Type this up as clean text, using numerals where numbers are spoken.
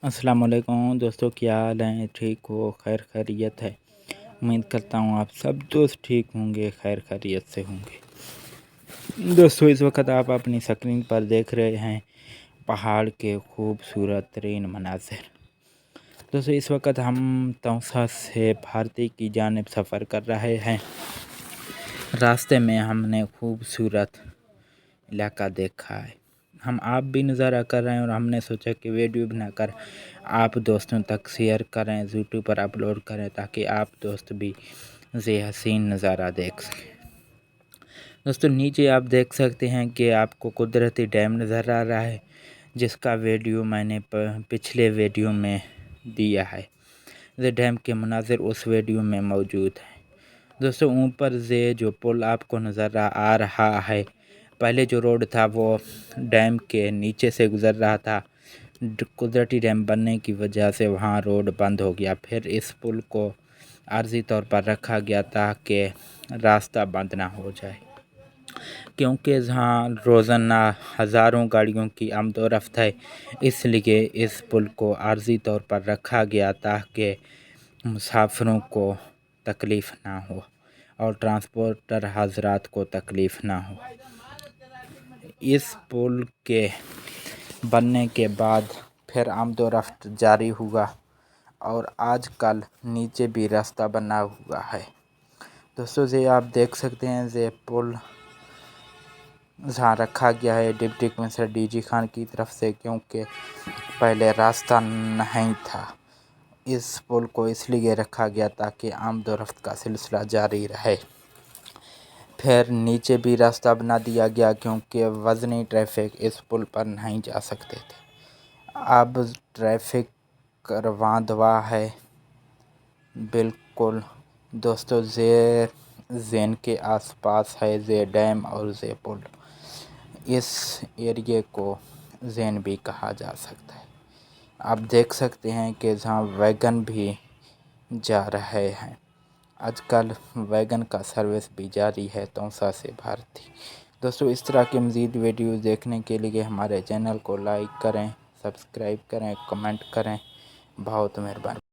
अस्सलाम वालेकुम दोस्तों, क्या हाल है? ठीक हो? खैर खैरियत है। उम्मीद करता हूँ आप सब दोस्त ठीक होंगे, खैर खैरियत से होंगे। दोस्तों, इस वक्त आप अपनी स्क्रीन पर देख रहे हैं पहाड़ के खूबसूरत तरीन मनाज़िर। दोस्तों, इस वक्त हम तौसा से भारती की जानिब सफ़र कर रहे हैं। रास्ते में हमने खूबसूरत इलाका देखा है। हम आप भी नज़ारा कर रहे हैं और हमने सोचा कि वीडियो बनाकर आप दोस्तों तक शेयर करें, यूट्यूब पर अपलोड करें ताकि आप दोस्त भी ये हसीन नज़ारा देख सकें। दोस्तों, नीचे आप देख सकते हैं कि आपको कुदरती डैम नज़र आ रहा है, जिसका वीडियो मैंने पिछले वीडियो में दिया है। ये डैम के मनाज़िर उस वीडियो में मौजूद है। दोस्तों, ऊपर से जो पुल आपको नज़र आ रहा है, पहले जो रोड था वो डैम के नीचे से गुज़र रहा था। कुदरती डैम बनने की वजह से वहाँ रोड बंद हो गया। फिर इस पुल को आर्जी तौर पर रखा गया ताकि रास्ता बंद ना हो जाए, क्योंकि जहाँ रोज़ाना हज़ारों गाड़ियों की आमदोरफ्त है, इसलिए इस पुल को आर्जी तौर पर रखा गया ताकि मुसाफिरों को तकलीफ़ ना हो और ट्रांसपोर्टर हज़रात को तकलीफ़ ना हो। इस पुल के बनने के बाद फिर आमदोरफ्त जारी हुआ और आजकल नीचे भी रास्ता बना हुआ है। दोस्तों, ये आप देख सकते हैं, ये पुल जहाँ रखा गया है डिप्टी कमिश्नर डीजी खान की तरफ से, क्योंकि पहले रास्ता नहीं था। इस पुल को इसलिए रखा गया ताकि आमदोरफ्त का सिलसिला जारी रहे। फिर नीचे भी रास्ता बना दिया गया क्योंकि वज़नी ट्रैफिक इस पुल पर नहीं जा सकते थे। अब ट्रैफिक रवां है बिल्कुल। दोस्तों, ये ज़ेन के आसपास है ये डैम और ये पुल। इस एरिए को ज़ेन भी कहा जा सकता है। आप देख सकते हैं कि जहाँ वैगन भी जा रहे हैं। आजकल वैगन का सर्विस भी जारी है तौसा से भारती। दोस्तों, इस तरह के मज़ीद वीडियो देखने के लिए हमारे चैनल को लाइक करें, सब्सक्राइब करें, कमेंट करें। बहुत मेहरबानी।